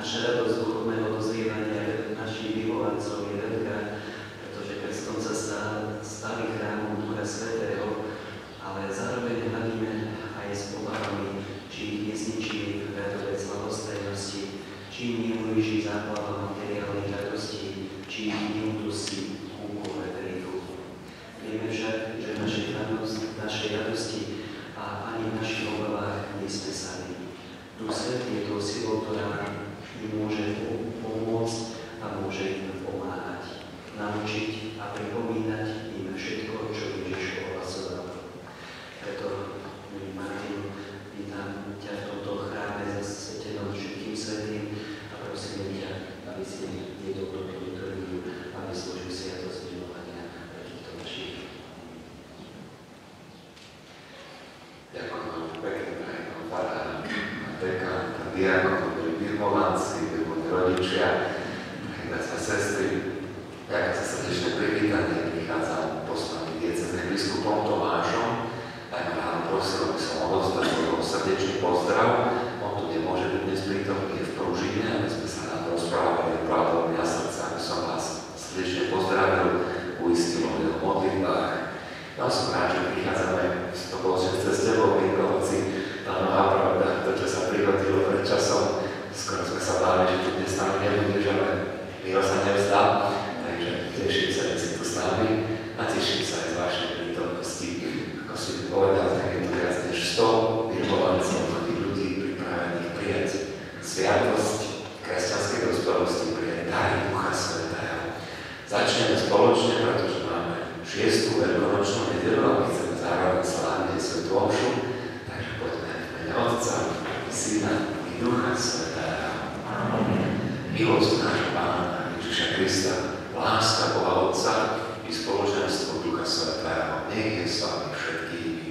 naša radosť duchovného dozrievania našich vyvolancov je veľká, pretože krstom sa stali chrámom Ducha Svätého, ale zároveň hľadíme aj s obavami, či ich nezničí radovec ľahostajnosti, či im neublíži záplava materiálnych radostí, či ich neudusí úkole hriechu. Vieme však, že našej radosti a ani v našich obavách nie sme sami. Duch Svätý je tou silou, ktorá im môže pomôcť a môže im pomáhať, naučiť a pripomínať im všetko, čo Ježiš ohlasoval. Preto, milý Martin, vítam ťa v tomto chráme zasvetenom všetkým svätým a prosím ťa, aby si viedol túto liturgiu a vyslúžil sviatosť milovania pre týchto našich. Ďakujem veľmi pekne, aj pán farár, dekan, pán diakon, boli birmovanci, boli rodičia, bratia a sestry. Ďakujem za srdečné privítanie, prichádzam poslaný diecéznym biskupom Tomášom. Tak ma ráno prosil, aby som odozdal svoj srdečný pozdrav. On tu nemôže byť dnes prítomný, je v Pružine, aby sme sa nám rozprávali o pravdom mňa srdca, aby som vás srdečne pozdravil, uistil o jeho modlitbách. Ja som rád, že prichádzame z toho, že cez tebou, Mirkovici, tá nová pravda, to, čo sa prihodilo pred časom, skoro sme sa báli, že tu dnes s nami nebudeš, ale Miro sa nevzdá, takže teším sa, že si tu s nami a teším sa aj z vašej prítomnosti. Ako si povedal, tak je tu viac než 100 birmovancov, mnohých ľudí pripravených prijať sviatosť kresťanskej dospelosti, prijať dary Ducha Svätého. Začneme spoločne, pretože máme 6. veľkonočnú nedeľu a my chceme zároveň sláviť svätú omšu, takže poďme v mene Otca, Syna i Ducha Svätého. Milosť nášho Pána Ježiša Krista, láska Boha Otca i spoločenstvo Ducha Svätého, nech je s vami všetkými.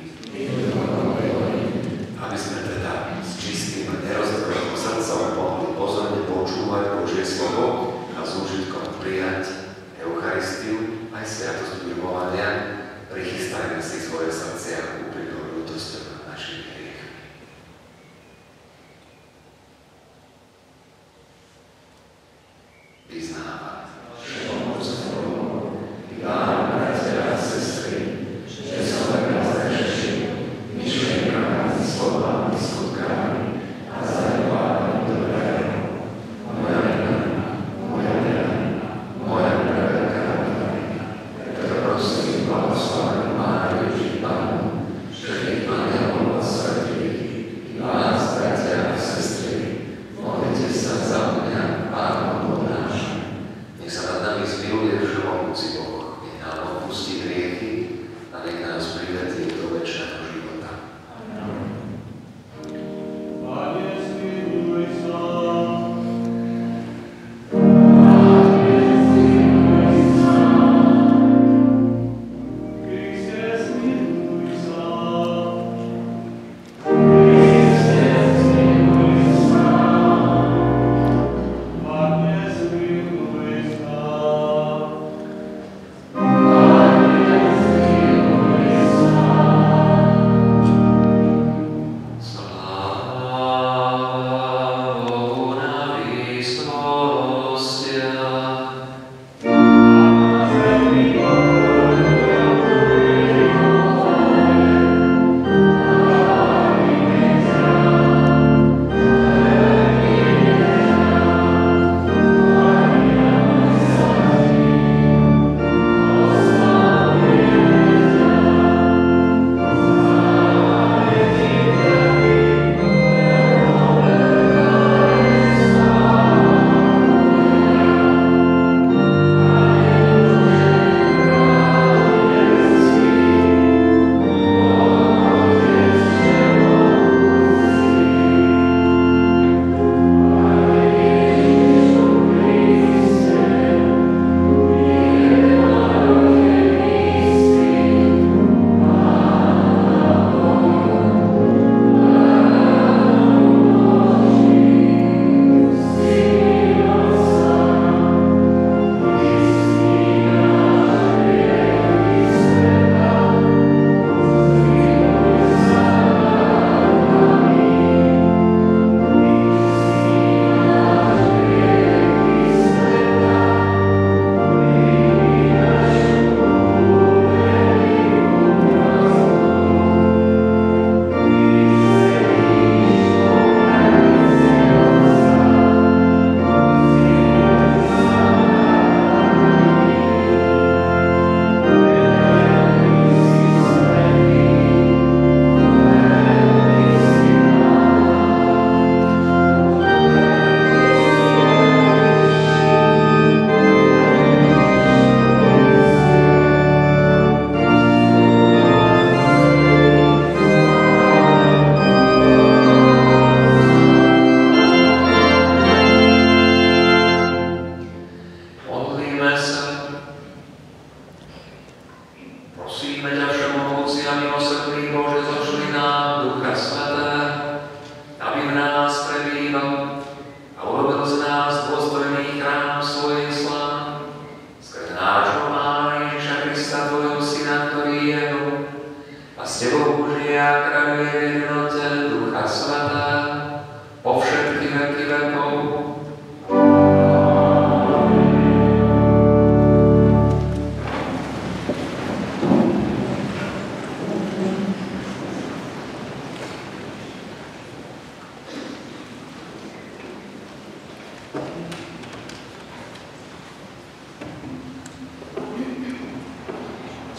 Aby sme teda s čistým a nerozdvojeným srdcom mohli pozorne počúvať Božie slovo a s úžitkom prijať Eucharistiu aj sviatosť birmovania, prichystajme si svoje srdcia úprimnou ľútosťou nad našimi hriechmi. Vyznávať. Vám, bratia a sestry, že som veľa zhrešil, myšlienkami, slovami, skutkami a zanedbávaním dobrého. Moja vina, moja veľká vina. Preto prosím, blahoslavený Máriu, Ježiš, Pána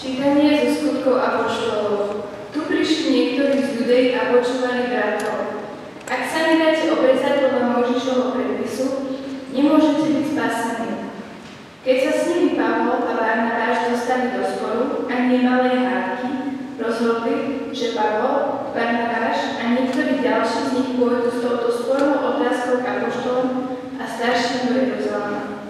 Čítanie zo skutkov apoštolov. Tu prišli niektorí z Judei a počúvali bratov. Ak sa nedáte obrezať podľa Mojžišovho predpisu, nemôžete byť spasení. Keď sa s nimi Pavol a Barnabáš dostali do sporu a nemalej hádky, rozhodli, že Pavol, Barnabáš a niektorí ďalší z nich pôjdu s touto spornou otázkou k apoštolom a starším do Jeruzalema.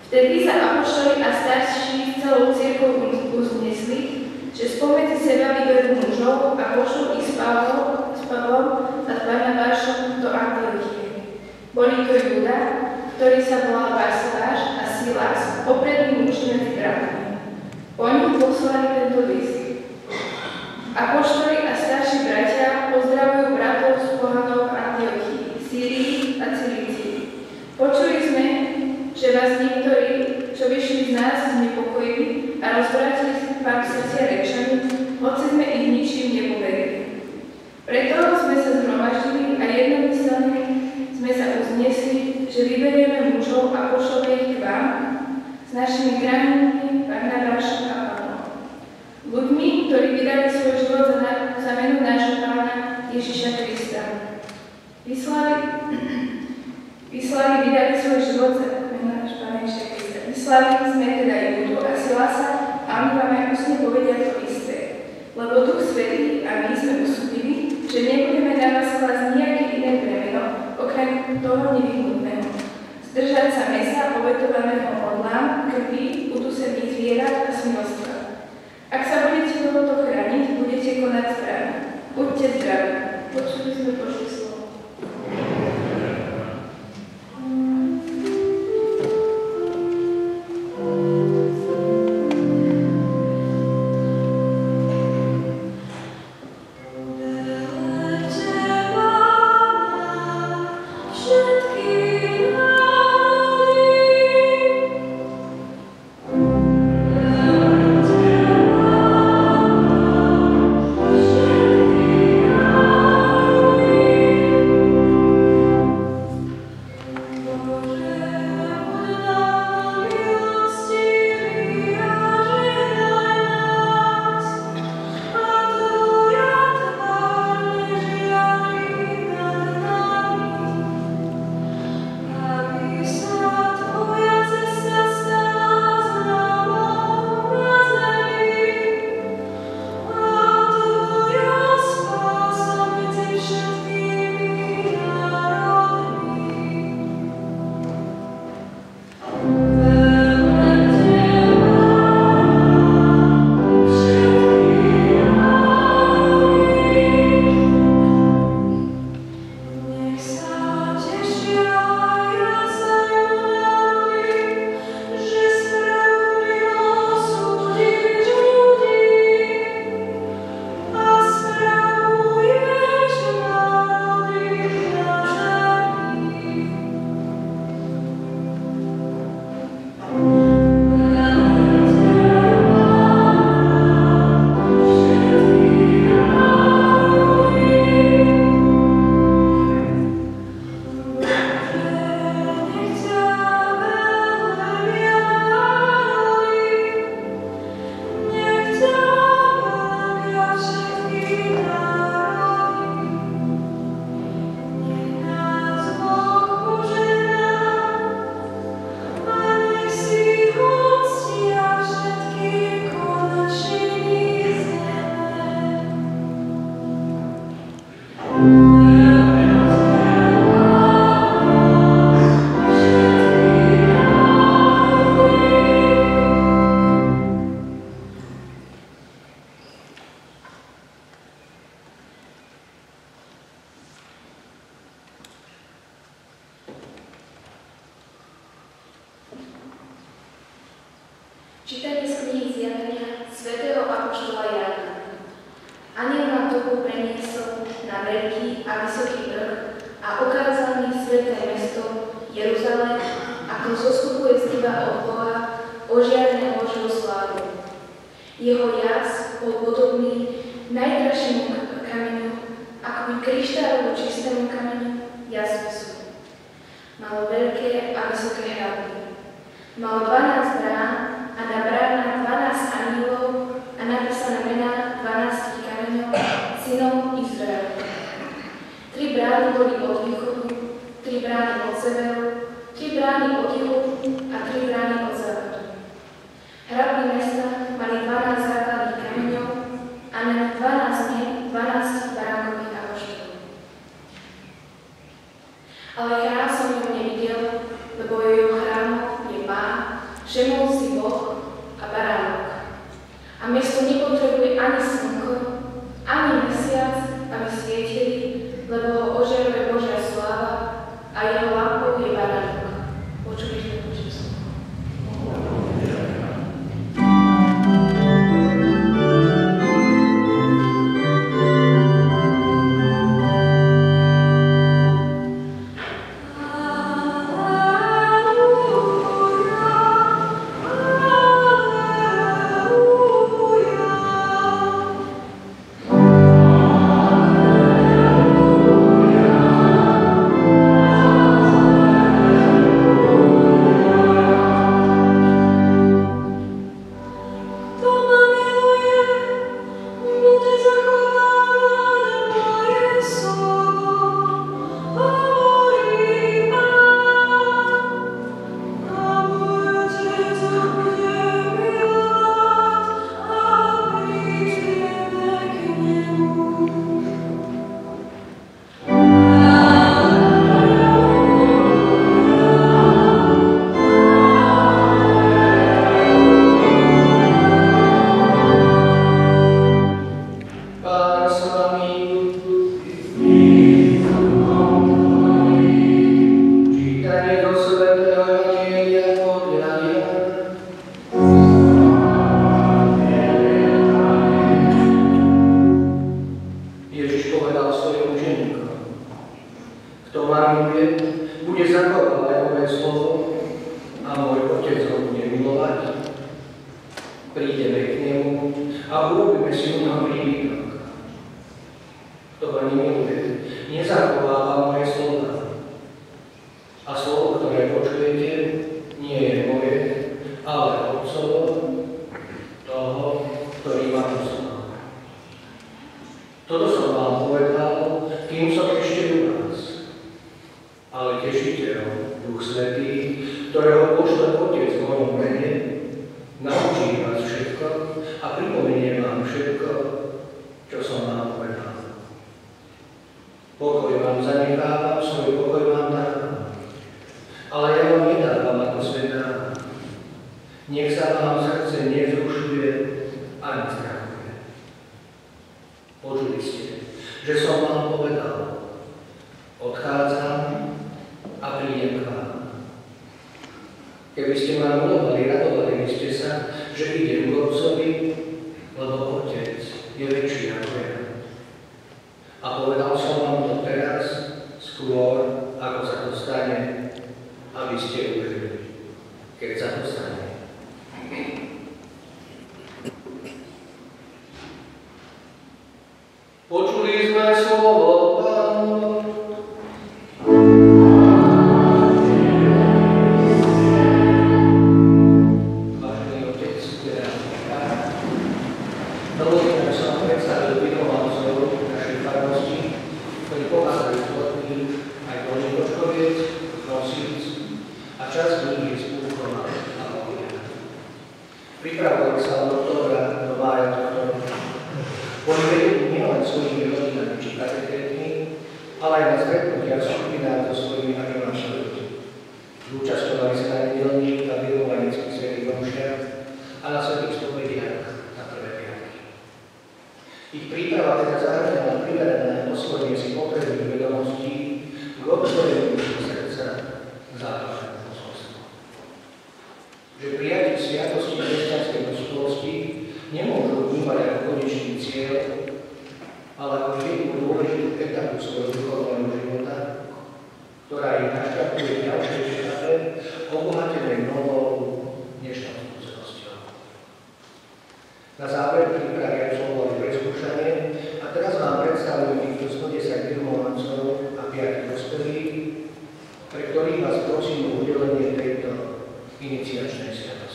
Vtedy sa apoštoli a starší celou cirkvou uznesli, že spomedzi seba vyberú mužov a pošlú ich s Pavlom a s Barnabášom do Antiochie. Boli to Júda, ktorý sa volal Barsaláš a Silas, poprední muži medzi bratmi. Po nich poslali tento list. Apoštoli a starší bratia pozdravujú bratov z pohanov v Antiochii, Sýrii a Cilícii. Počuli sme, že vás niektorí, čo vyšli z nás, znepokojili a rozvrátili vám srdcia rečami, hoci sme ich ničím nepoverili. Preto sme sa zhromaždili a jednomyselne sme sa uznesli, že vyberieme mužov a pošleme ich k vám s našimi granými Barnabášom a Pavlom. Ľuďmi, ktorí vydali svoj život za menu nášho Pána Ježiša Krista. Vydali svoj život za menu nášho Pána Ježiša Krista. Vyslali sme teda Júdu a Silasa a oni vám aj ústne povedia to isté. Lebo Duch Svätý a my sme usúdili, že nebudeme na vás klásť nejaké iné bremeno, okrem toho nevyhnutného. Zdržať sa mäsa obetovaného modlám, krvi, udusených zvierat a smilstva. Ak sa budete tohoto chrániť, budete konať správne. Buďte zdraví. Počuli sme Božie slovo. Čítanie z knihy Zjavenia svätého apoštola Jána. Anjel ma duchu preniesol na veľký a vysoký vrch a ukázal mi sväté mesto Jeruzalém, ako zoskupuje z neba od Boha, ožiarené Božou slávou. Jeho jas bol podobný najdražšiemu kameňu, akoby kryštálovo čistému kameňu jasmisu. Malo veľké a vysoké hradby. Malo 12 brán a na bránach 12 anjelov, synom Izraela. 3 brány boli od východu, 3 brány od severu, 3 brány od juhu a 3 brány od západu. Hradby mesta mali 12 základných kameňov a na 12 baránkových apoštolov. Ale chrám som ju nevidel, lebo jeho chrámom je Pán, všemohúci Boh a baránok. A mesto nepotrebuje ani slnko, ani mesiac, aby svietili, lebo ho ožaruje Božia sláva a jeho lampou je baránok. Počuli sme Božie slovo. Na záver prípravy absolvovali preskúšanie a teraz vám predstavujem týchto 110 birmovancov a 5 dospelých, pre ktorých vás prosím o udelenie tejto iniciačnej sviatosti.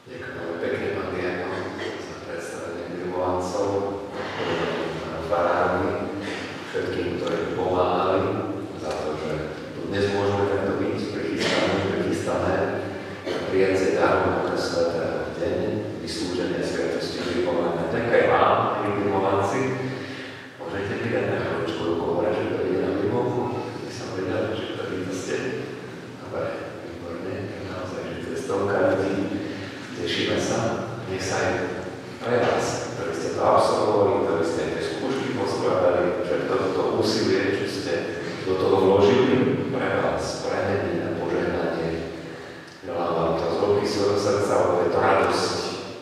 Ďakujem pekne, pán Diakon, za predstavenie birmovancov, farármi, všetkým, ktorí pomáhali, za to, že tu dnes môžeme takto byť prichystané prijatie dáru Ducha Svätého v deň vyslúženia sviatosti birmovania. Ďakujem aj vám, birmovanci. Môžete pridať na chvíľočku rukou, že to ide na birmovku. My som vedel, že to vy ste. Dobre, výborne, naozaj, že to je stovka ľudí. Tešíme sa, nech sa aj pre vás, ktorí ste to absolvovali, ktorí ste tie skúšky poskladali, že toto úsilie, čo ste do toho vložili, pre vás premení a požehnanie. Želám vám to z hĺbky svojho srdca, lebo je to radosť.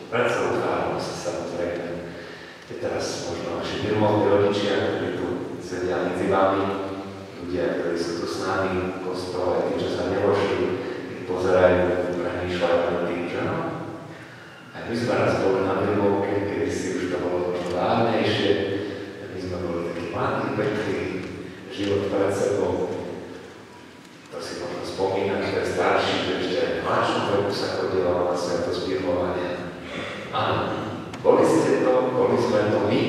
Pre celú farnosť, samozrejme. Je teraz možno naši birmovní rodičia, ktorí tu sedia medzi vami, ľudia, ktorí sú tu s nami v kostole, tí, čo sa nevošli, pozerajú, premýšľajú nad tým, že no, aj my sme raz boli na birmovke, kedy si už to bolo možno dávnejšie, my sme boli takí mladí, pekný život pred sebou. To si možno spomínať, že je starší, že ešte aj v mladšom veku sa chodilo na sviatosť birmovania. Áno, boli sme to my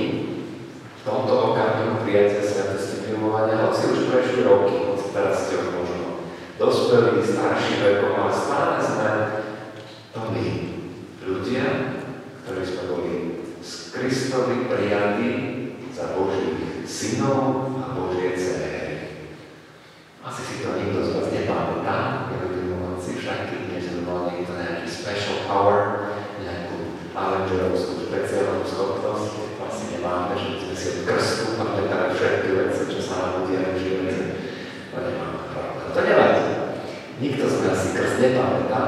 v tomto okamihu prijatia sviatosti birmovania, hoci už prešli roky, hoci teraz ste už možno dospelí, starší vekom, ale stále sme to my. Ľudia, ktorí sme boli z Kristovi prijatí za Božích synov a Božie dcéry. Asi si to nikto z vás nepamätá, birmovanci, však keď nie sme mali niekto nejaký special power, nejakú avengerovskú špeciálnu schopnosť, asi nemáme, že sme si od krstu pamätali všetky veci, čo sa nám udia v živote. To nemáme pravda. To nevadí. Nikto z nás si krst nepamätá,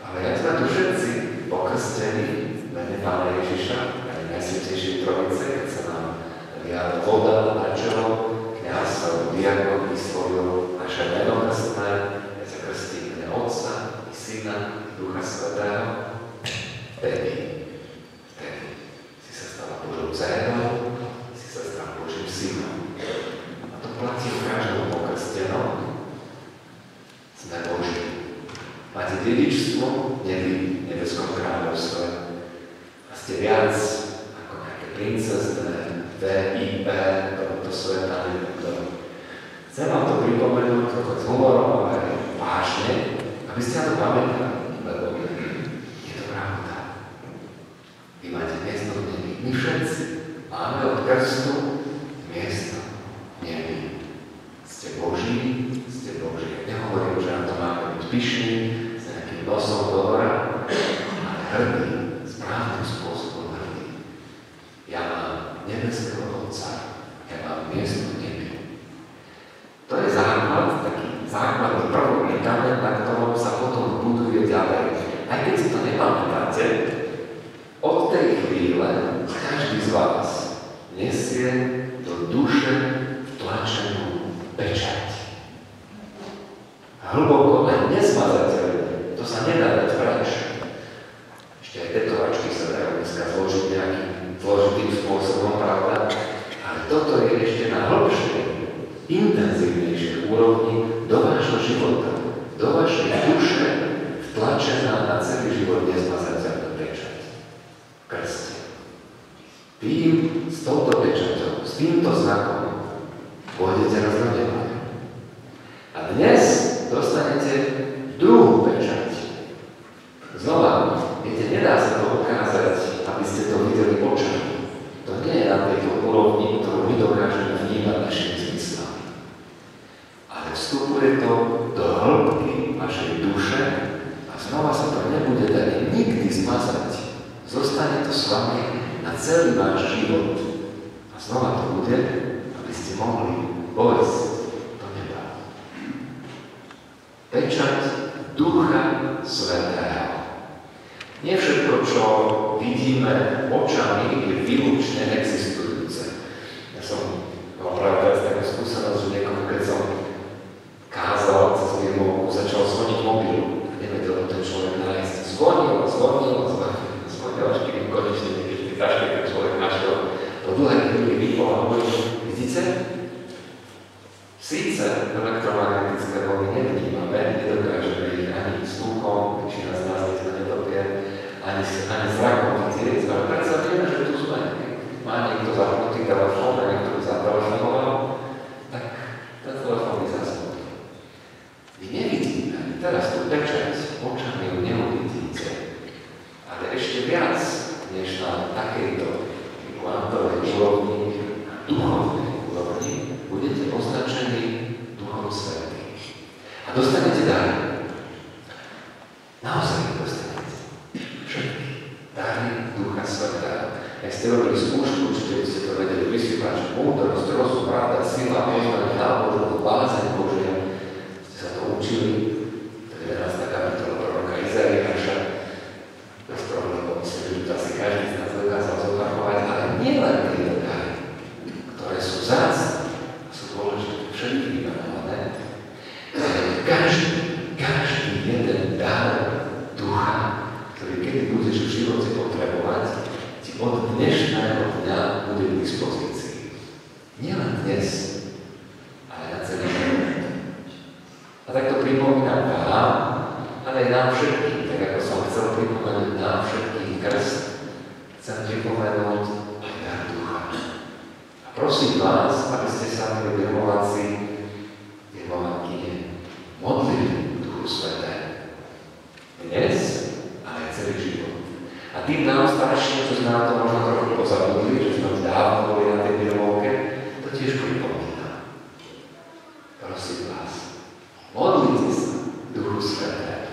ale jak sme tu všetci pokrstení v mene Pána Ježiša, aj Najsvätejšej Trojice, keď sa nám liala voda na čelo, kňaz alebo diakon vyslovil naše meno krstné, keď sa krstí v mene Otca i Syna i Ducha Svätého, vtedy si sa stala Božou dcérou, si sa stala Božím synom. A to platí v každom pokrstenom. Sme Boží. Máte dedičstvo v nebeskom kráľovstve a ste viac ako nejaké princezné VIP tohoto sveta, neviem. Chcem vám to pripomenúť s humorom, ale aj vážne, aby ste na to pamätali, lebo je to pravda. Vy máte miesto v nebi. My všetci máme od krstu miesto v nebi. Ste Boží, ste Boží. Nehovorím, že na to máme byť pyšní, s nejakým nosom do hora, ale hrdý, správnym spôsobom hrdý. Ja mám nebeského Otca, ja mám miesto v nebi. To je základ, taký základný prvotný kameň, na ktorom sa potom buduje ďalej. Aj keď si to nepamätáte, od tej chvíle každý z vás nesie do duše vtlačenú pečať. Hlboko, len nezmazateľne. To sa nedá dať preč. Ešte aj tetovačky sa dajú dneska zložiť nejakým zložitým spôsobom, pravda? Ale toto je ešte na hĺbšej, intenzívnejšej úrovni do vášho života, do vašej duše vtlačená na celý život nezmazateľná pečať. Krste. Tým, s touto pečaťou, s týmto znakom pôjdete raz do neba. A dnes dostanete druhú pečať. Znova, viete, nedá sa to ukázať, aby ste to videli očami. To nie je na tejto úrovni, ktorú my dokážeme vnímať našimi zmyslami. Ale vstupuje to do hĺbky vašej duše a znova sa to nebude dať nikdy zmazať. Zostane to s vami na celý váš život. A znova to bude, aby ste mohli vojsť do neba. Pečať Ducha Svätého. Nie všetko, čo vidíme očami, je výlučne existujúce. Ja som mal práve teraz takú skúsenosť, že niekomu, keď som kázal cez birmovku, začal zvoniť mobil. A nevedel ten človek nájsť. Zvonil, až kým konečne niekedy v taške ten človek našiel. Po dlhé chvíli vypol a hovorí, vidíte? Síce elektromagnetické vlny nevnímame, nedokážeme ich ani sluchom, väčšina z nás je to netopie, ani zrakom vidieť, ale predsa vieme, že tu sme. Má niekto zapnutý telefón a niekto zatelefonoval, tak ten telefón je zasnutý. Vy nevidíme, teraz tú pečať očami ju neuvidíte, ale ešte viac, než na takejto kvantovej úrovni, duchovnej úrovni, budete označení Duchom Svätým. A dostanete dary. Naozaj ich dostanete. Všetky dary Ducha Svätého. Ak ste robili skúšku, určite by ste to vedeli vysypať, múdrosť, rozum, pravda, sila, poznanie, náboženstvo, bázeň Božia. Ste sa to učili. To je 11. kapitola proroka Izaiáša. Bez problémov, myslím, že to asi každý z nás dokázal zopakovať, ale nie len tieto dary, ktoré sú vzácne a sú dôležité všetky vymenované, ale každý jeden dar Ducha, ktorý kedy budeš v živote potrebovať, ti od dnešného dňa bude k dispozícii. Nielen dnes, ale na celý život. A tak to pripomínam vám, ale aj nám všetkým, tak ako som chcel pripomenúť nám všetkým krst, chcem pripomenúť aj dar Ducha. A prosím vás, aby ste sa milí birmováci, birmovánkyne, modlili Duchu Svätému. Dnes, ale aj celý život. A tým nám starším, čo sme na to možno trochu pozabudli, že sme už dávno boli na tej birmovke, to tiež pripomína. Prosím vás, modlite sa Duchu Svätému.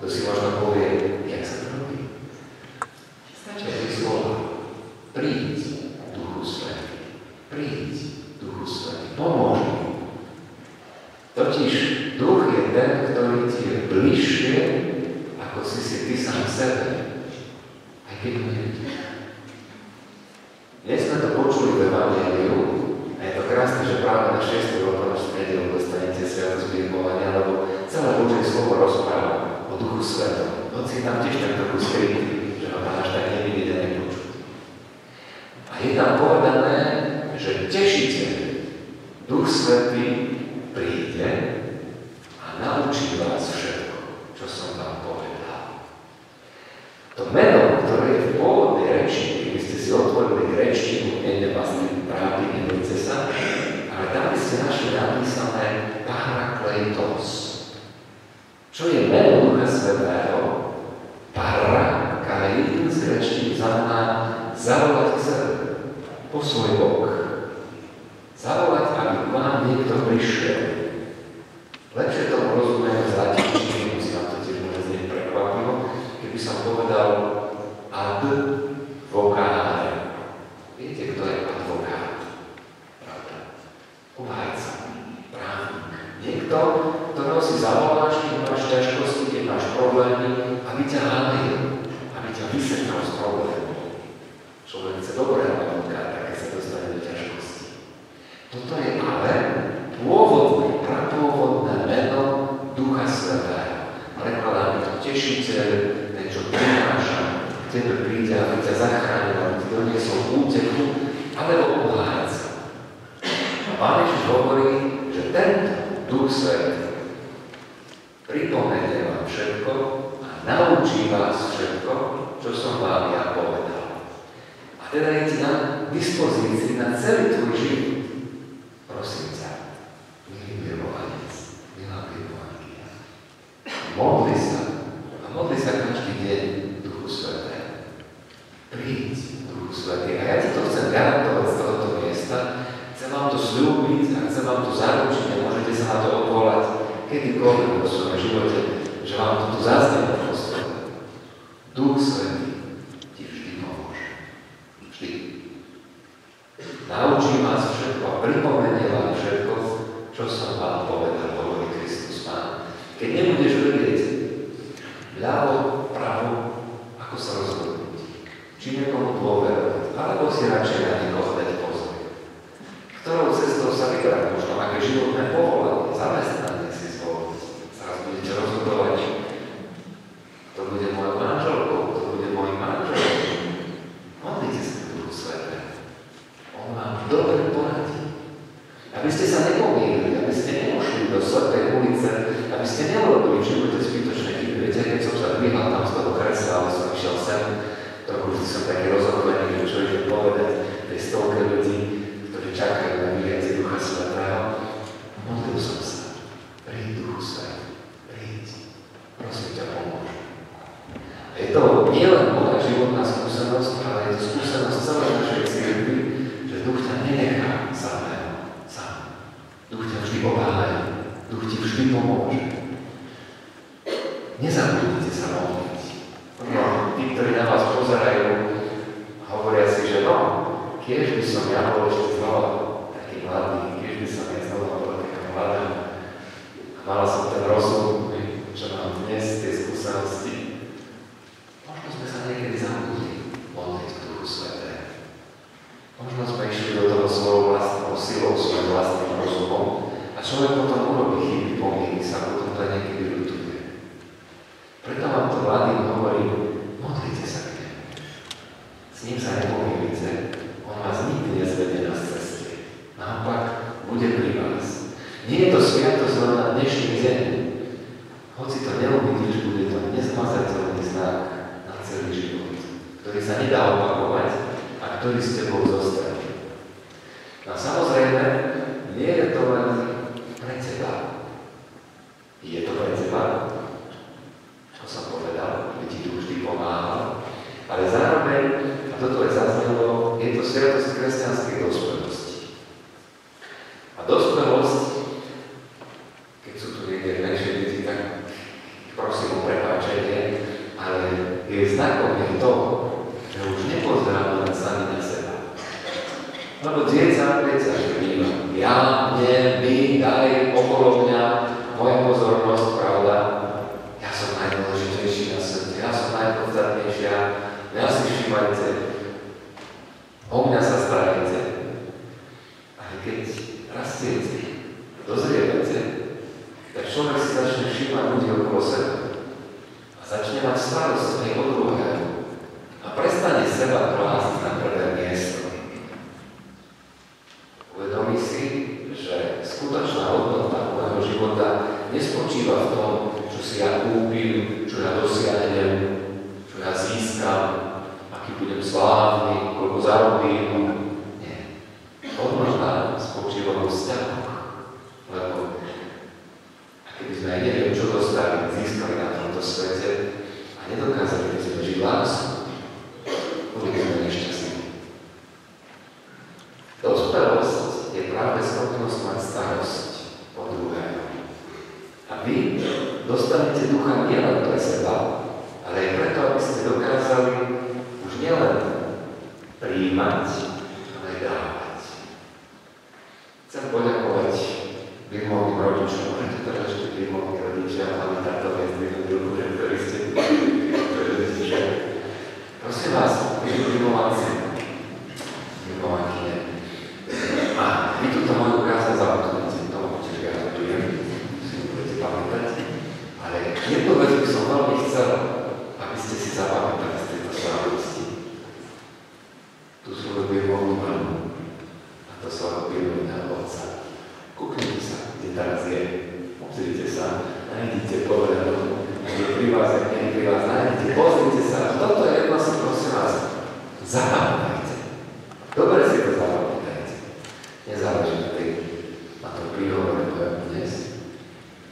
To si možno povie, jak sa to robí. Stačia tie slova. Príď, Duchu Svätý. Príď, Duchu Svätý. Pomôž mi. Totiž Duch je ten, ktorý ti je bližšie, ako si ty sám sebe. Aj keď ho nevidíš. Dnes sme to počuli v Evangeliu a je to krásne, že práve na 6. veľkonočnú nedeľu dostanete sviatosť birmovania, lebo celé Božie slovo rozpráva o Duchu Svetom. Hoci tam tiež tak trochu skrytý, že ho tam až tak nevidieť a nepočuť. A je tam povedané, že tešiteľ, Duch Svätý príde a naučí vás všetko, čo som vám povedal. To meno, ktoré je v pôvodnej reči, keby ste si otvorili gréčtinu, nejde vás trápi, nebojte sa, ale tam by ste našli napísané Parakleitos. Čo je meno Ducha Svätého? Paraklein z gréčtiny znamená zavolať k sebe, po svoj bok. Zavolať, aby k vám niekto prišiel. Lepšie tomu rozumieme z latinčiny, si vám to tiež môže znieť prekvapivo, keby som povedal advocare. Viete, kto je advokát? Pravda? Obhajca, právnik. Niekto, ktorého si zavoláš, keď máš ťažkosti, keď máš problémy, aby ťa hájil, aby ťa vysekal z problému. Človek chce dobrého advokáta, keď sa dostane do ťažkosti. Toto je ale pôvodné, prapôvodné meno Ducha Svätého. Prekladáme to tešiteľ, ten, čo prináša, k tebe príde, aby ťa zachránil, aby ti doniesol úteku, alebo obhájca. A Pán Ježiš hovorí, že tento Duch Svätý pripomenie vám všetko a naučí vás všetko, čo som vám ja povedal. A teda je ti na dispozícii na celý tvoj život. Prosím ťa, milý birmovanec, milá birmovankyňa, modli sa každý deň Duchu Svätého. Príď, Duchu Svätý. A ja ti to chcem garantovať z tohoto miesta, chcem vám to sľúbiť a chcem vám to zaručiť a môžete sa na to odvolať kedykoľvek vo svojom živote, že vám to tu zaznie v kostole. Duch Svätý ti vždy pomôže. Vždy. Naučí vás všetko a pripomenie vám všetko, čo som vám povedal, hovorí Kristus Pán. Keď nebudeš vedieť ľavo, pravo, ako sa rozhodnúť, či niekomu dôverovať, alebo si radšej na niekoho dať pozor. Ktorou cestou sa vybrať, možno aké životné povolanie, zamestnanie si zvoliť. Teraz budete rozhodovať, to bude mojou manželkou, to bude môjim manželom. Modlite sa k Duchu Svätému. On vám dobre poradí. Aby ste sa nepomýlili, aby ste nemošli do slepej ulice, aby ste neurobili v živote zbytočné chyby. Viete, keď som sa dvíhal tam z toho kresla, ale som išiel sem, vždy som taký rozochvený, že čo ide povedať tej stovke ľudí, ktorí čakajú na vyliatie Ducha Svätého. Modlil som sa. Príď, Duchu Svätý, príď. Prosím ťa, pomôž. A je to nie len moja životná skúsenosť, ale je to skúsenosť celej našej cirkvi, že Duch ťa nenechá samého, sám. Duch ťa vždy obhája, Duch ti vždy pomôže. Nezabudnite sa modliť. Tí, ktorí na vás pozerajú, hovoria si, že no, kiež by som ja bol ešte znova taký mladý, kiež by som ja znova bol taká mladá. Mala som ten rozum, čo mám dnes, tie skúsenosti. Možno sme sa niekedy zabudli modliť k Duchu Svätého. Možno sme išli do toho svojou vlastnou silou, svojím vlastným rozumom a človek potom urobí chyby, pomýli sa, potom to niekedy ľutuje. Preto vám to mladým hovorím, modlite sa k nemu. S ním sa nepomýlite, on vás nikdy nezvedie na ceste. Naopak, bude pri vás. Nie je to sviatosť len na dnešný deň. Hoci to neuvidíš, bude to nezmazateľný znak na celý život, ktorý sa nedá opakovať a ktorý s tebou zostane. No samozrejme, nie je to len pre teba. Je to pre teba, ako som povedal, že ti tu vždy pomáha, ale zároveň, a toto je zaznelo, je to sviatosť kresťanskej dospelosti. A dospelosť, keď sú tu niekde menšie deti, tak prosím o prepáčenie, ale je znakom je to, že už nepozeráme len sami na seba. Lebo dieťa, viete, že vníma. Ja, mne, my, daj okolo mňa, moja pozornosť, pravda. Ja som najdôležitejší na svete, ja som najpodstatnejšia, ja si všímajte, o mňa sa starajte. Ale keď rastiete, dozrievate, tak človek si začne všímať ľudí okolo seba a začne mať starosť aj o druhého a prestane seba klásť na prvé miesto. Uvedomí si, že skutočná hodnota môjho života nespočíva v tom, čo si ja kúpim, čo ja dosiahnem, čo ja získam, aký budem slávny, koľko zarobím. Nie. Hodnota spočíva vo vzťahoch, lebo keby sme aj neviem, čo dostali, získali na tomto svete a nedokázali by sme žiť lásku, boli by sme nešťastní. Dospelosť je práve schopnosť mať starosť o druhého. A vy dostanete ducha nielen pre seba, ale aj preto, aby ste dokázali už nielen prijímať, ale aj dávať. Chcem poďakovať Vilmovým rodičom, že to teraz ešte Vilmoví rodičia, ale táto vec ktorí ste rodiče. Prosím vás, Vilmováci, Vilmovákyne, a vy túto moju krásne zabudnete, tomu tiež garantujem, si budete pamätať, ale jednu vec by som veľmi chcel, aby ste si zapamätali z tejto slávosti. Tu svoju Vilmovú mamu a to svojho Vilmového otca. Kúknite sa, kde teraz je, obzrite sa, nájdite povedanú, kde pri vás, ak nie pri vás, nájdite, pozrite sa, toto je jedno si prosím vás, zapamätajte. Dobre si to zapamätajte. Nezáleží na tom príhovore poviem dnes,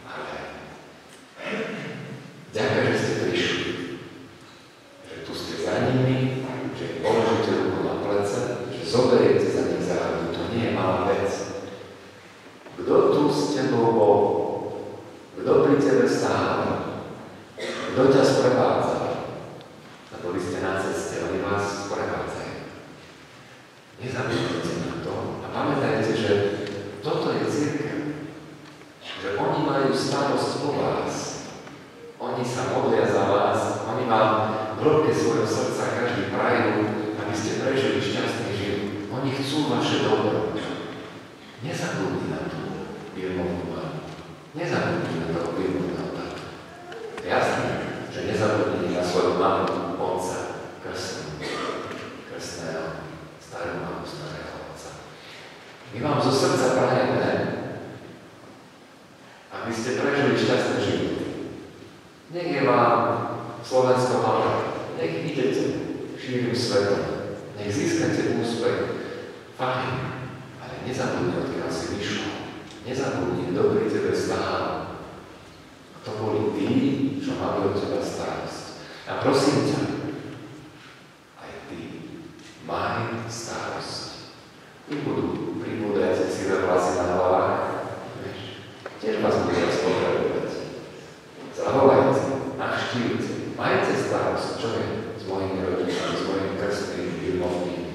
ale ďakujem, že ste prišli, že tu ste za nimi, že položíte ruku na plece, že zoberiete za nich zároveň, to nie je malá vec. Kto tu s tebou bol? Kto pri tebe stál? Kto ťa sprevádzal? Lebo vy ste na ceste, oni vás sprevádzajú. Nezabudnite na to a pamätajte, že toto je cirkev. Že oni majú starosť o vás. Oni sa modlia za vás. Oni vám v hĺbke svojho srdca každý prajú, aby ste prežili šťastný život. Oni chcú vaše dobro. Nezabudni na to. Vilmovú mamu. Nezabudni na toho Vilmového tátu. Jasné, že nezabudni na svoju mamu, otca, krstného, starú mamu, starého otca. My vám zo srdca prajeme, aby ste prežili šťastné životy. Nech je vám Slovensko malé, nech idete šírim svetom. Nech získate úspech. Fajn, ale nezabudni, odkiaľ si vyšlo. Nezabudni, kto pri tebe stál. To boli tí, čo mali od teba starosť. A prosím ťa, aj ty, maj starosť. Pribúdajte si ve vlasy na hlavách. Vieš, tiež vás bude raz potrebovať. Zavolajte, navštívte, majte starosť, čo je s mojimi rodičami, s mojimi krstnými, birmovnými.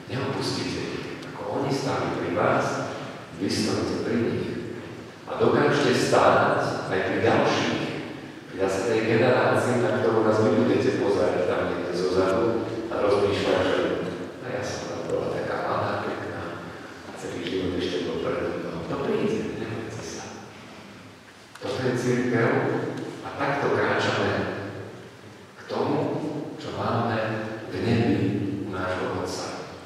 Neopustite ich. Ako oni stáli pri vás, vy stojte pri nich. A dokážete stáť aj pri ďalších, pri zase tej generácii, na ktorú nás vy budete pozerať tam niekde zozadu a rozmýšľať, že ja som tam bola taká mladá, pekná a celý život ešte bol predo mnou. To príde, nebojte sa. Toto je cirkev a takto kráčame k tomu, čo máme v nebi u nášho Otca.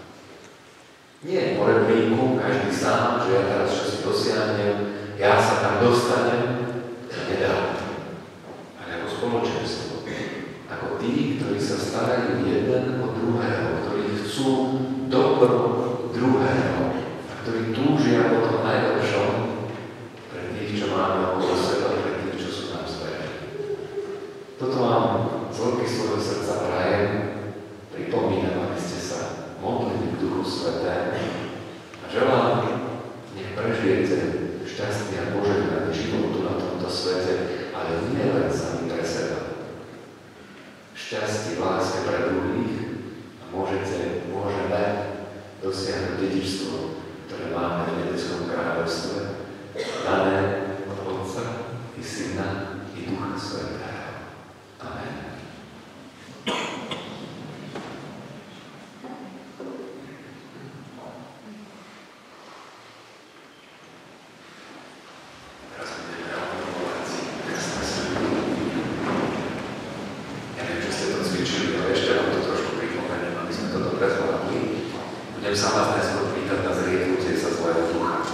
Nie po rebríku, každý sám, že ja teraz čo si dosiahnem, ja sa tam dostanem, sa nedá. Ale ako spoločenstvo. Ako tí, ktorí sa starajú jeden o druhého, ktorí chcú dobro druhého a ktorí túžia po tom najlepšom pre tých, čo máme okolo seba, pre tých, čo sú nám zverení. Toto vám z hĺbky svojho srdca prajem. Pripomínam, aby ste sa modlili k Duchu Svätému a želám, nech prežijete šťastie a požehnanie životu na tomto svete, ale nie len sami pre seba. Šťastie, láske pre druhých a môžeme dosiahnuť dedičstvo, ktoré máme v nebeskom kráľovstve, dané od Otca i Syna i Ducha Svätého. Amen. Budem sa vás najskôr pýtať na zrieknutie sa zlého ducha.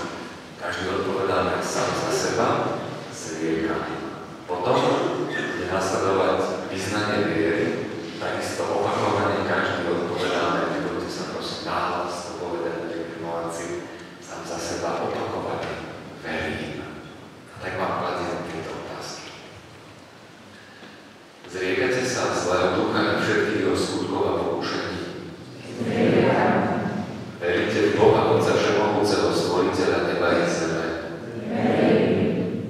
Každý odpovedáme sám za seba, zriekame. Potom bude nasledovať vyznanie viery, takisto opakovanie každý odpovedáme, nebudete sa prosím nahlas to povedať, miláci, sám za seba opakovať, verím. A tak vám kladiem tieto otázky. Zriekate sa zlého ducha a všetkých jeho skutkov a pokušení? Veríte v Boha, Otca Všemohúceho, Stvoriteľa neba i zeme?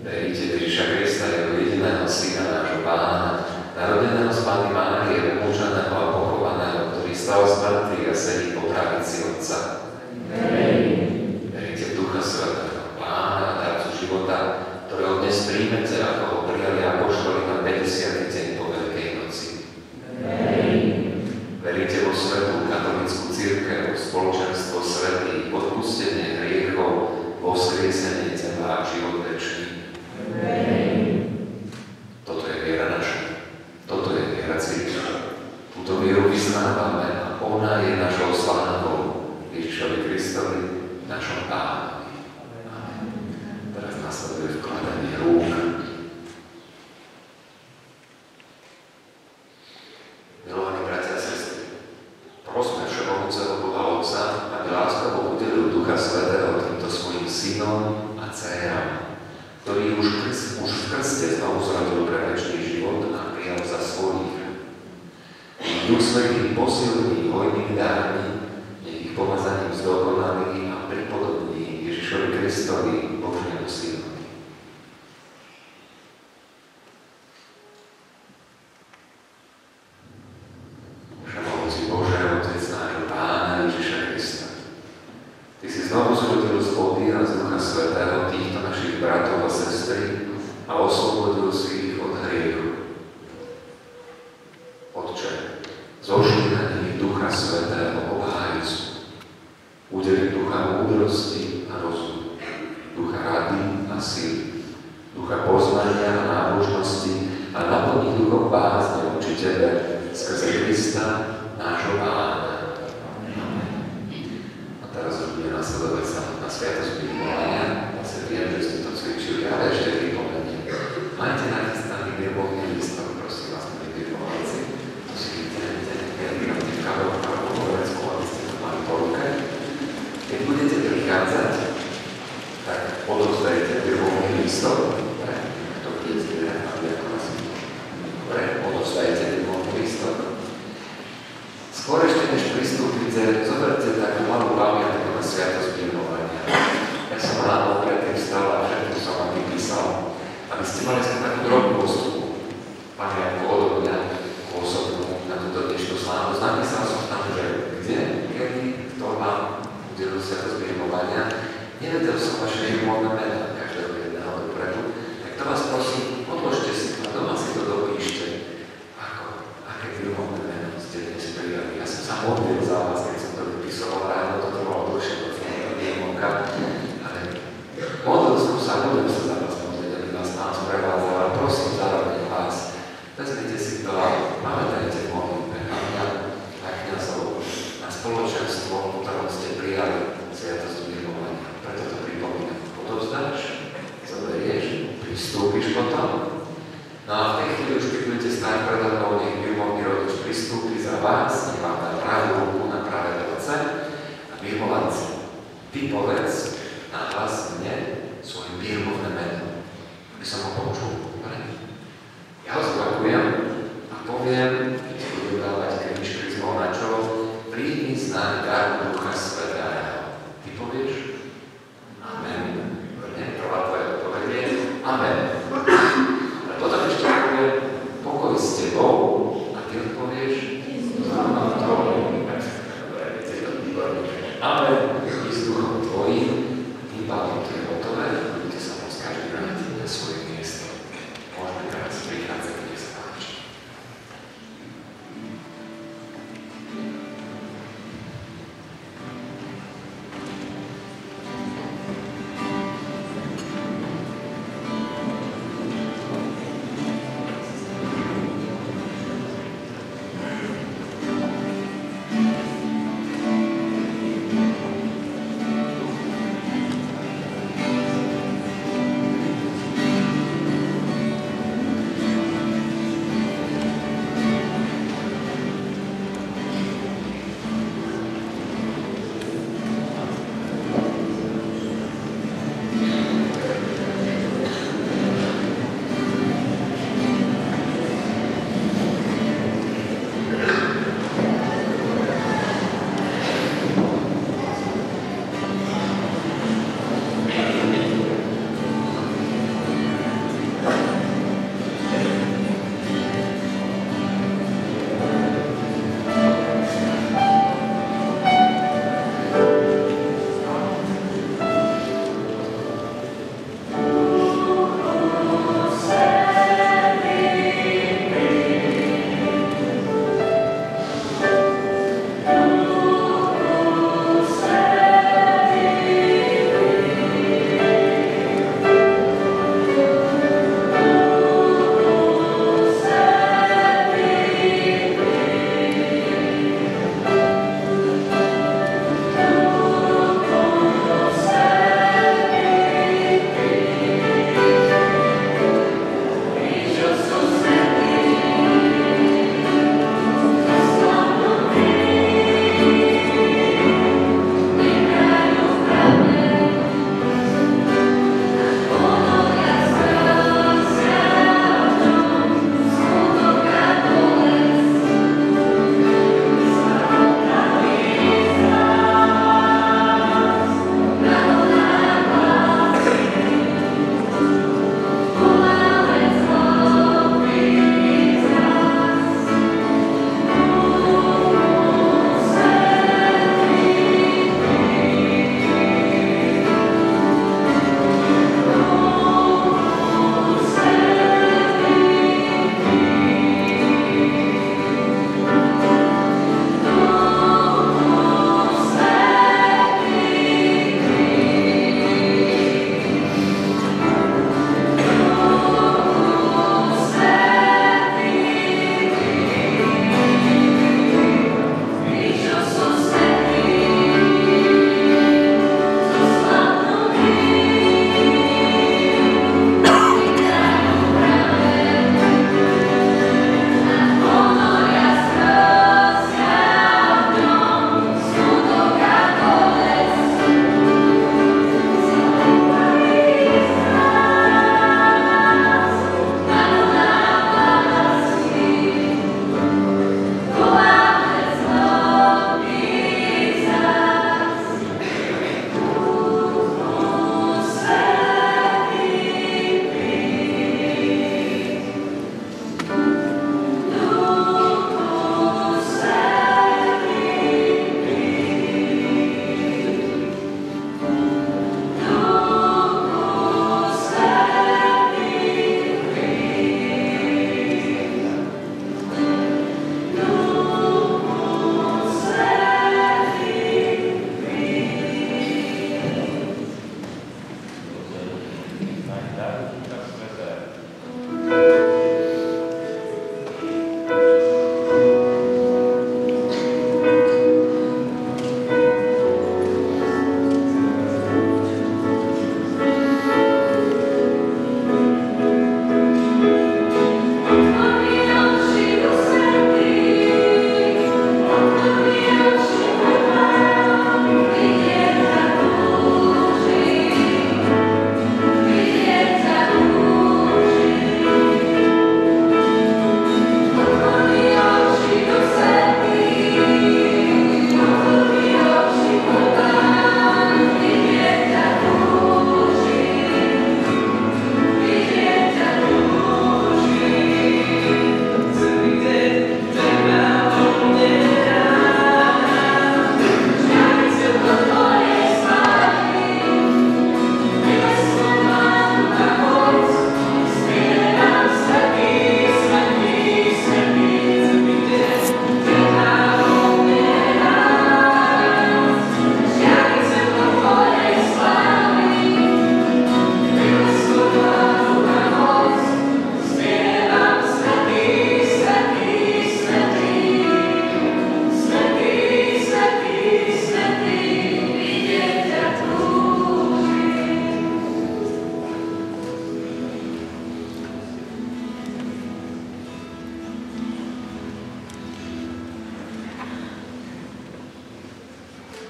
Veríte v Ježiša Krista, jeho jediného Syna, nášho Pána, narodeného z Panny Márie, umúčaného a pochovaného, ktorý stal z mŕtvych a sedí po pravici Otca? Veríte v Ducha Svätého, Pána a darcu života, ktorého dnes príjmete, ako ho prijali apoštoli na 50. deň po Veľkej noci? Veríte vo svätú katolícku cirkev, spoločenstvo svätých, odpustenie hriechov, voskriesenie tela a život večný? Toto je viera naša. Toto je viera cirkev. Túto vieru vyznávame a ona je našou slávou Ježišovi Kristovi, našom Pánovi. Amen. Teraz nasleduje vkladanie rúk. Milovaní bratia a sestry, prosme Všemohúceho Boha Otca, aby láskavo udelil Ducha Svätého týmto svojim synom a dcéram, ktorý už v krste znovu zrodil pre večný život a prijal za svojich. Duch Svätý posilní hojnými dármi, nech ich pomazaním zdokonalí a pripodobní Ježišovi Kristovi, Božiemu Synu. Znovu zrodil z vody a z Ducha Svätého týchto našich bratov a sestry a oslobodil si ich od hriechu. Otče, zošli na nich Ducha Svätého obhájcu. Udeli Ducha múdrosti a rozumu, Ducha rady a síly, Ducha poznania a nábožnosti a naplni Duchom bázne voči Tebe skrze Krista, nášho Pána. Teraz už bude nasledovať samotná sviatosť birmovania. Zase viem, že ste to cvičili, ale ešte pripomeniem. Majte nachystaný birmovný listok, prosím vás, milí birmováci. To si vytiahnete, ja vytiahnete skôr ešte než pristúpite, zoberte takú malú pamiatku na sviatosť birmovania. Ja som ráno predtým vstal a všetko som vám vypísal, aby ste mali takú drobnú postupu, pamiatku odo mňa, osobnú na túto dnešnú slávnosť. Napísal som tam, že kde, kedy, kto vám udelil sviatosť birmovania. Nevedel som vaše birmovné mena každého jedného dopredu, tak to vás prosím, odložte si to a doma si to dopíšte. Aké birmovné meno ste dnes prijali. Ja som sa modlil za vás, keď som to vypisoval ráno, to trvalo dlhšie, to je birmovka. Ale modlil som sa za vás modliť, aby vás Pán sprevádzal, ale prosím zároveň vás, vezmite si to a pamätajte v modlitbe na mňa, na kňazov, na spoločenstvo, v ktorom ste prijali sviatosť birmovania. Preto to pripomínam. Odovzdáš, zoberieš, pristúpiš potom. No a v tej chvíli už keď budete stáť predo mnou, nech birmovný rodič pristúpi za vás, nech vám dá pravú ruku na pravé ruce a birmovanci. Ty povedz na hlas mne svoje birmovné meno, aby som ho počul. Ja ho zopakujem a poviem, keď si budú dávať krížky z na čo, príjmi z nami dar Ducha Svätého. Ty povieš? Amen. Prvá tvoja odpoveď je Amen. A potom ešte poviem pokoj s tebou a ty odpovieš Amen. I s duchom tvojím, tým pádom to je hotové, budete sa môcť každý vrátiť na svoje miesto. Môžeme teraz prichádzať, nech sa páči.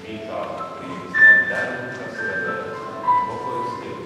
Ticho, ktorý s nami dajú a svete, pokoju s tým.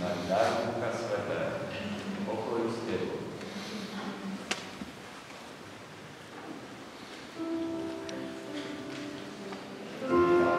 vyznať dar Ducha Svätého, pokoju s Tebou. Thank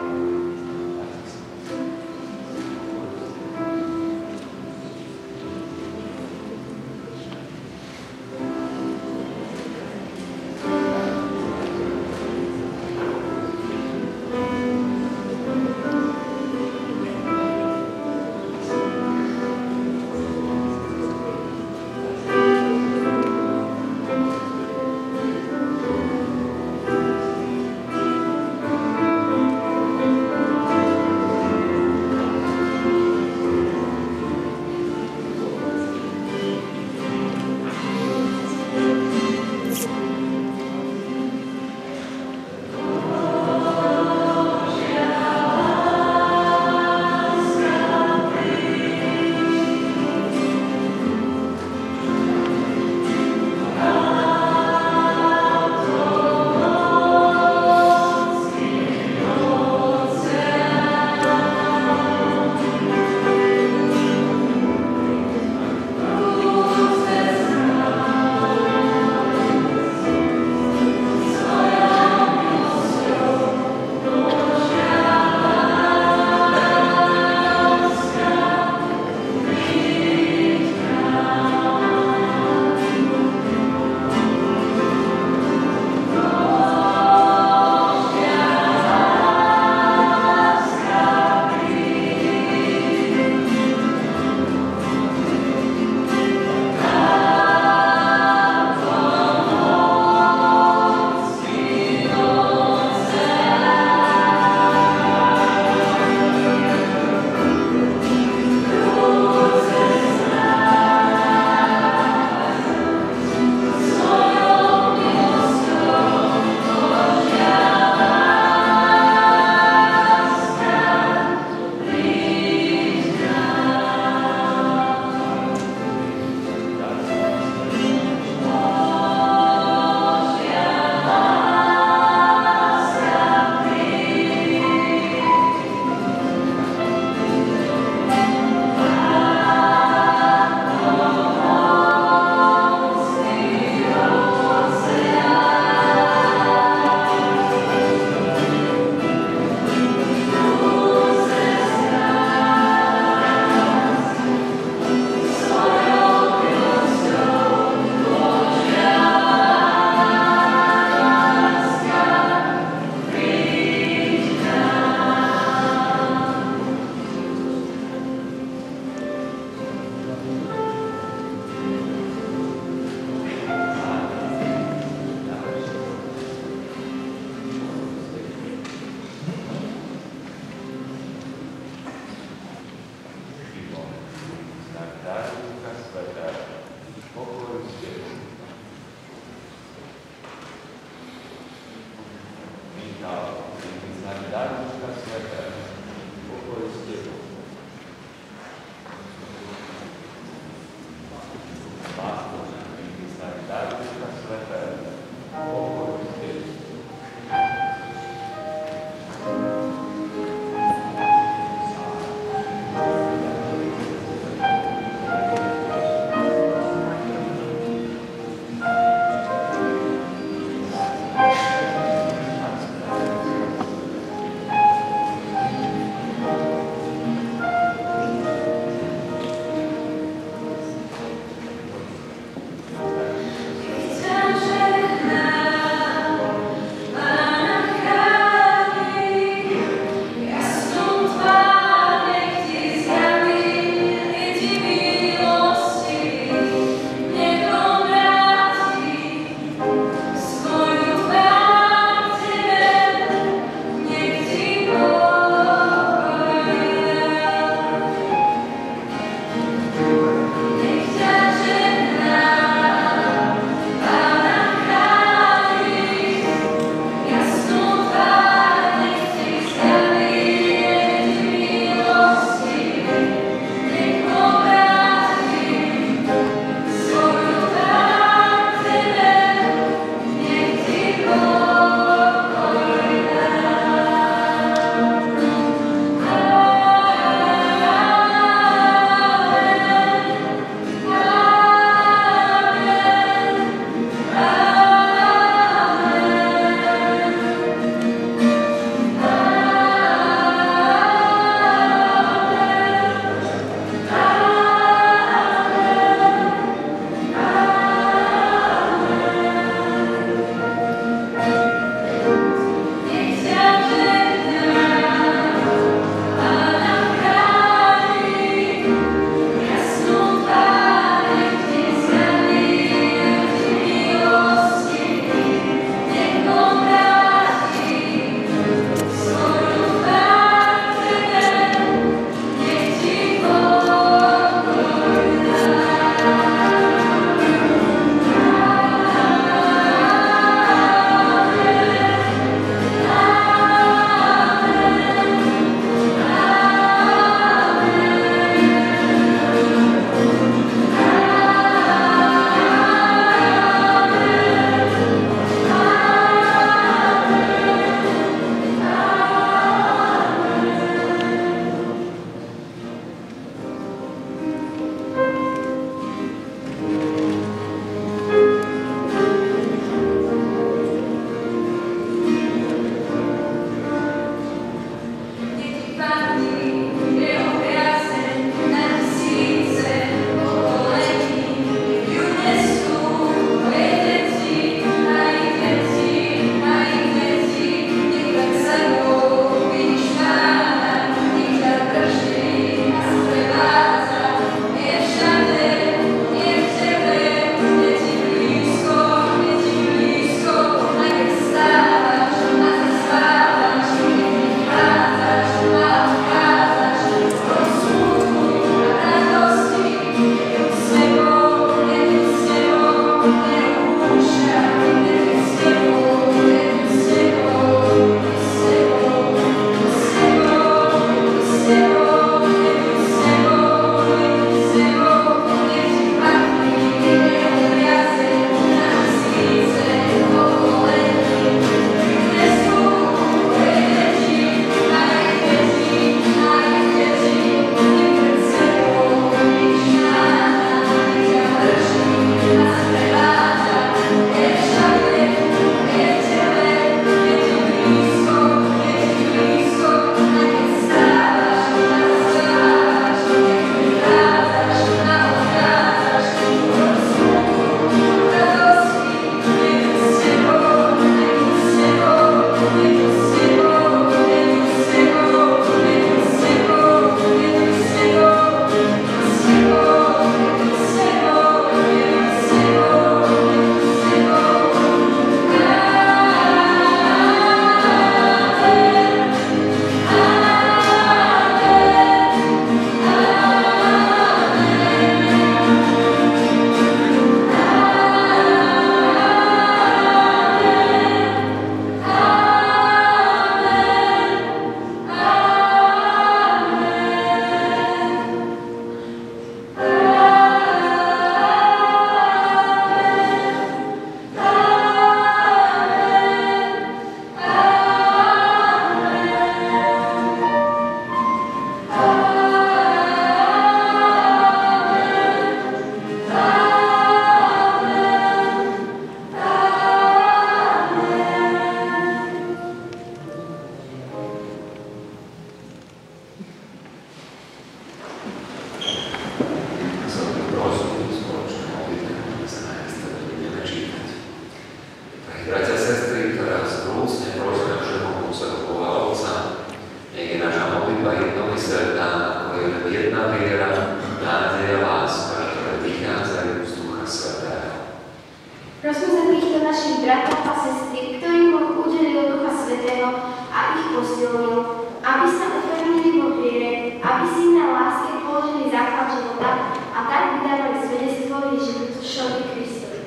bratov a sestry, ktorým Boh udelil Ducha Svätého a ich posilnil, aby sa upevnili vo viere, aby si na láske položili základ života a tak vydávali svedectvo Ježišovi Kristovi.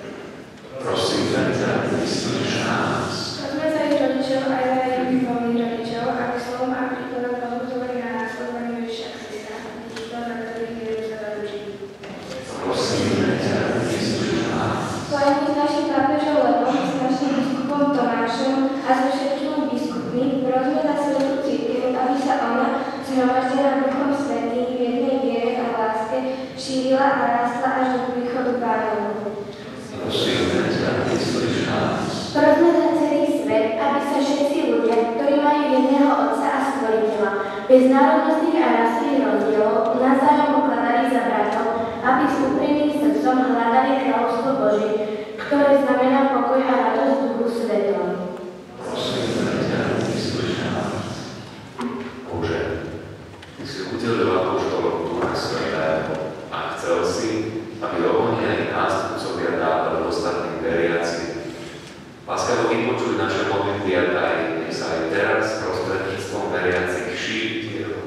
Prosíme ťa, vyslíš nás. Prosme za ich rodičov aj za ich výchovných rodičov, aby slovom a príkladom pozbudzovali na následovanie Ježiša Krista, Ježišova, na ktorých vieru sa zaručí. Prosíme ťa, vyslíš nás. Spojení s našim pápežom Levom, s našim biskupom Tomášom a so všetkými biskupmi, prosme za svetú cirkev, aby sa ona, zhromaždená Duchom Svätým v jednej viere a láske, šírila a rástla až do príchodu Pánovu. Prosíme ťa, vyslíš nás. Prosme za celý svet, aby sa všetci ľudia, ktorí majú jedného Otca a Stvoriteľa, bez národnostných a rasových rozdielov, navzájom pokladali za bratov, aby s úprimným srdcom hľadali kráľovstvo Božie, ktoré znamená pokoj a radosť v Duchu Svetom. Prosíme ťa, vyslíš nás. Bože, Ty si udelil apoštolom Ducha Svätého a chcel si, aby oni aj nástupcovia dávali ostatným veriacim. Láskavo vypočuj naše modlitby a daj, nech sa aj teraz prostredníctvom veriacich šíri Tieho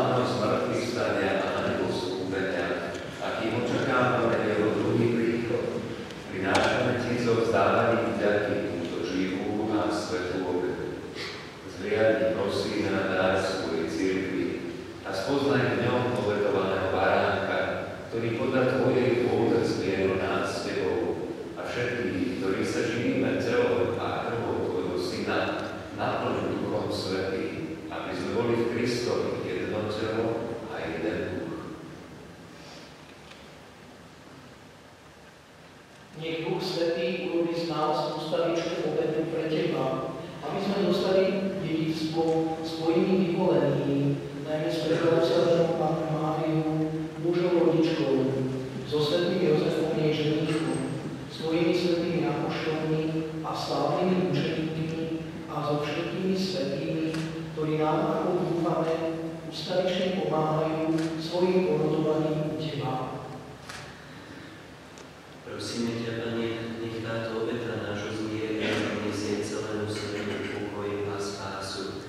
slávnosť mŕtvych stania a nebo skúpenia, akým očakávame jeho druhý príchod, prinášame ti so vzdávaním vďaky túto živú a svätú obetu. Zliadni prosí na dar svojej cirkvi a spoznaj v ňom obetovaného baránka, ktorý podľa tvojej vôle zmieril nás s tebou a všetkých, ktorí sa živíme telom a krvou tvojho syna, naplň Duchom Svätým, aby sme boli v Kristovi jedno telo a jeden duch. Nech Duch Svätý urobí z nás ustavičnú obetu pre teba, aby sme dostali dedičstvo svojimi vyvolenými, najmä s predoslavenou Pannou Máriou, mužou rodičkou, so svätým Jozefom jej ženíchom, svojimi svätými apoštolmi a slávnymi učeníkmi a so všetkými svätými, ktorí nám, ako dúfame, ustavične pomáhajú svojim porodovaním u teba. Prosíme ťa, Pane, nech táto obeta nášho zmierenia prinesie celému svetu pokoj a spásu.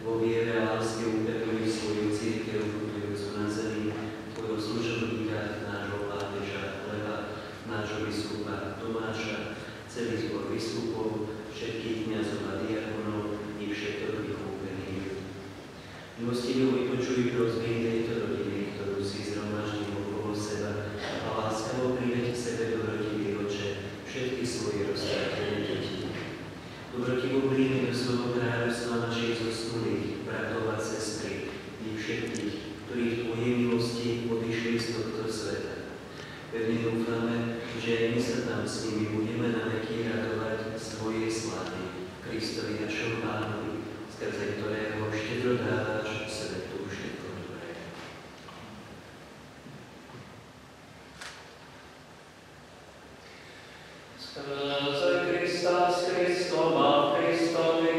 Vo viere a láske upevňuj svoju cirkev, budujúcu na zemi, tvojho služobníka, nášho pápeža Leva, nášho biskupa Tomáša, celý zbor biskupov, všetkých kňazov a diakonov i všetok vychúpený ľud. Milostivo vypočuj prosby tejto rodiny, ktorú si zhromaždil okolo seba a láskavo priveď k sebe dobrotivý Oče všetky svoje roztrátené deti. Dobrotivo príjmi do svojho kráľovstva našich zosnulých, bratov a sestry, i všetkých, ktorí v tvojej milosti odišli z tohto sveta. Pevne dúfame, že aj my sa tam s nimi budeme na veky radovať z tvojej slávy, Kristovi našom Pánovi, skrze ktorého štedro dávaš svetu všetko dobré. Skrze Krista s Kristom a v Kristovi,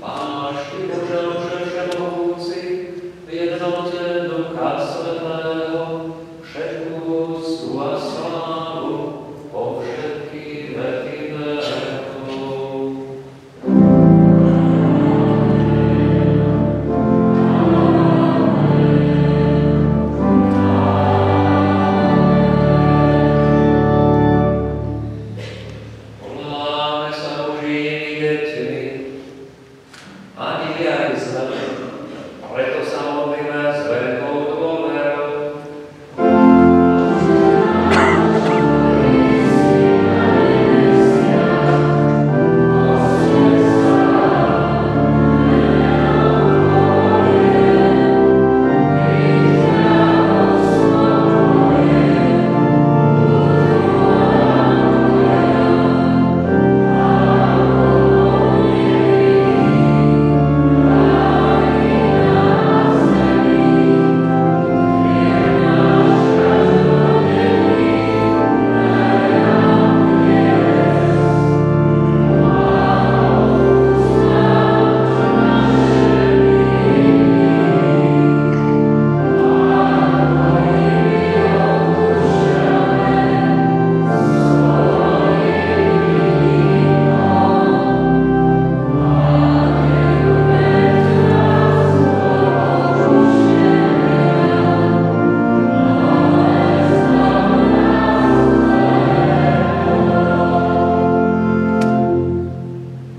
máš ty Bože všemohúci, v jednote Ducha Svätého, všetku úctu a slávu po všetky veky vekov. Voláme sa Božími deťmi, ani aj zle, preto sa modlíme s veľkou dôverou.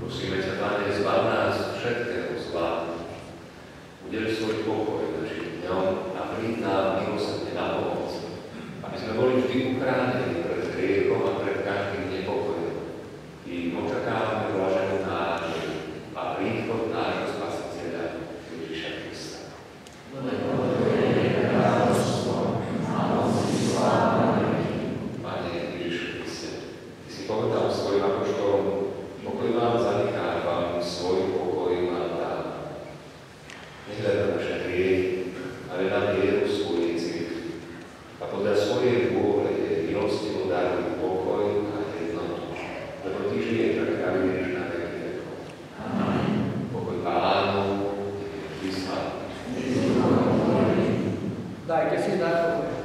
Prosíme ťa, Pane, zbav nás všetkého zla. Udeli svoj pokoj našim dňom a príď nám milosrdne na pomoc, aby sme boli vždy uchránení pred hriechom a pred každým nepokojom. I očakávame blaženú nádej a príchod nášho Spasiteľa Ježiša Krista. Pane Ježišu Kriste, Ty si povedal svojim apoštolom, pokoj vám zanechávam, svoj pokoj vám dám. Nehľadaj naše hriechy, ale na vieru svojej cirkvi. A podľa svojej vôle je milostivo daruj pokoj a jednotu, lebo Ty žiješ a kráľuješ na veky vekov. Pokoj Pánov je s vami. Dajte si znať pokoj.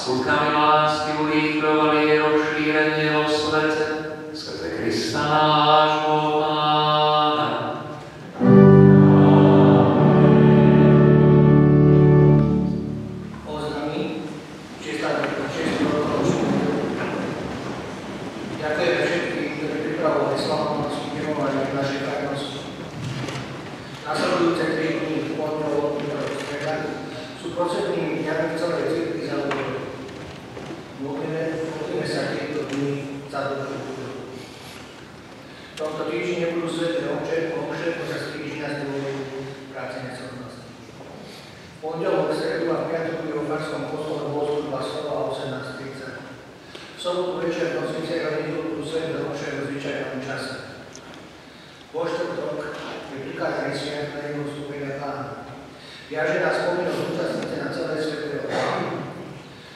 skutkami lásky uvíkrovali rozšírenie vo svete, skrze Krista nášho Pána. Oznámy, že sa 6 rokov ďakujeme všetkým, ktorí pripravovali slávnostné milovanie v našej farnosti. Nasledujúce 3 dní v pondelok, útorok, streda sú poslednými dňami celej cirkvi za úvodom. Modlíme sa tieto dni za dobrú úvodom. V tomto týždni budú sväté omše počas týždňa združujú práce necelnosti. V pondelok, stredu a v piatok bude vo farskom kostole bohoslužba slova 18:30. V sobotu večer nosnice a nedeľu budú sväté omše v zvyčajnom čase. Vo štvrtok je prikázaný sviatného vstúpenia Pána. Viaže nás povinnosť účastnice na celé svätého Pána.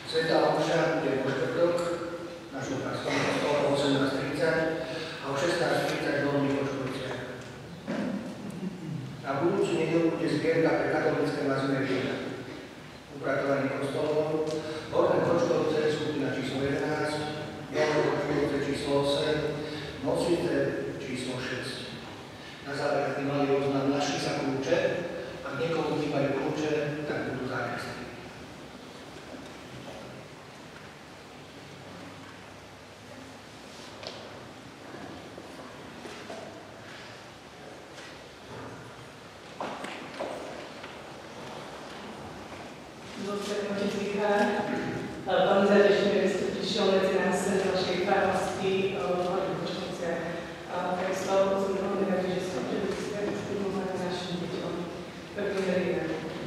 Svätá omša bude vo štvrtok v našom farskom kostole 18:30 a o 16:30 Dolný Počkoviciach. Na budúcu nedeľu bude zbierka pre katolícke mazurie upratovanie kostolov, Horné Počkovice, skupina číslo 11, Dolné Počkovice číslo 8, Nosice číslo 6. Na záver, ak mali oznam, našli sa kľúče, ak niekomu chýbajú kľúče, tak budú zákresty. Pán Zadešný, že ste prišiel medzi nás z našej farnosti v Horných Počkoviciach. Takisto som veľmi rada, že ste prišli stimulovať našim deťom. Prvým verím,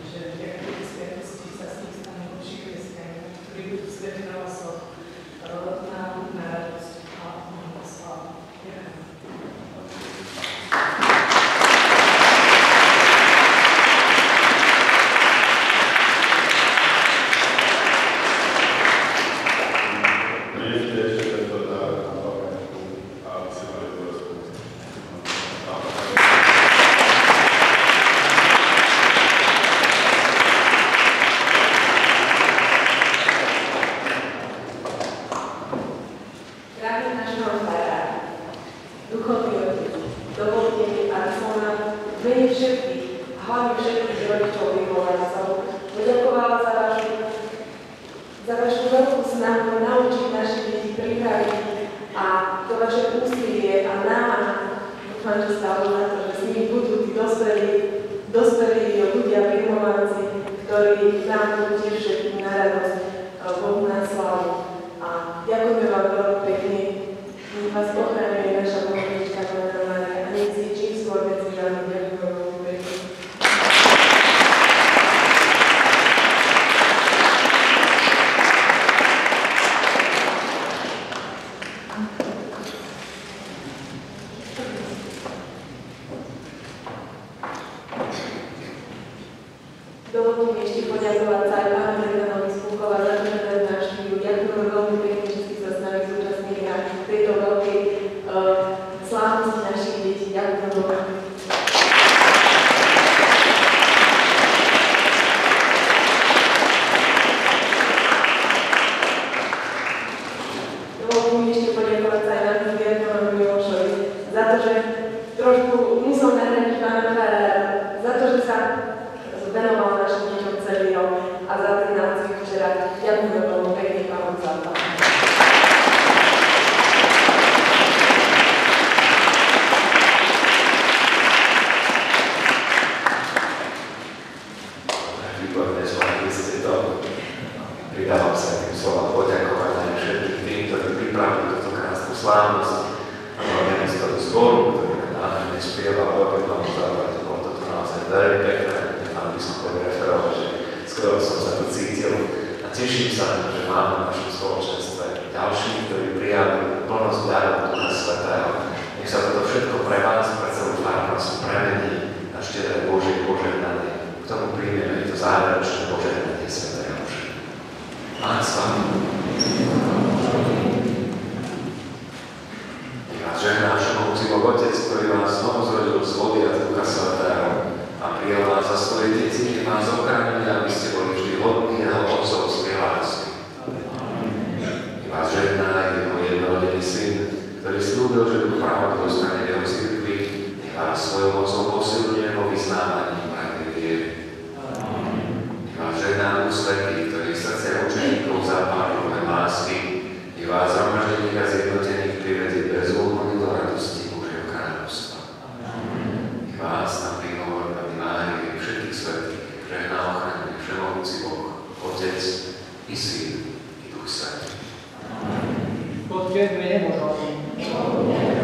že nejaké sviatosti sa s nich stanú lepší kresťania, ktorí budú svätí na osoch, na radosť a na slavu. Dovolte mi ešte poďakovať sa aj pánu Rekanovi Spúkova za to, že nás navštívil. Ďakujem veľmi pekne, že ste sa s nami zúčastnili na tejto veľkej slávnosti našich detí. Ďakujem veľmi. Dovolte mi ešte poďakovať sa aj nášmu direktorovi Milošovi za to, že trošku musel nahradiť pána farára, za to, že sa venoval našim deťom celý rok a za ten nácvik včera. Ďakujem veľmi pekne pánu za to. Výborné slova, ste to. Pridávam sa tým slova poďakovať aj všetkým tým, ktorí pripravili túto krásnu slávnosť a organizovali zboru, ktorý nádherne spieval a opäť vám zdávať. Bolo toto naozaj veľmi pekné. Aby som poviem referoval, že skoro som sa tu cítil a teším sa, že máme v našom spoločenstve ďalších, ktorí prijali plnosť darov Ducha Svätého. Nech sa toto všetko pre vás, pre celú farnosť premení na štedré Božie požehnanie. K tomu príjmeme to záverečné požehnanie Svätého Božia. Pán s vami. Vás žehná všemohúci Boh Otec, ktorý vás znovu zrodil z vody a z Ducha Svätého a prijal vás za svoje deti, že vás ochránili, aby ste boli vždy hodní jeho otcovskej lásky. i Syn, i Duch Svätý. Poďte v mene Božom.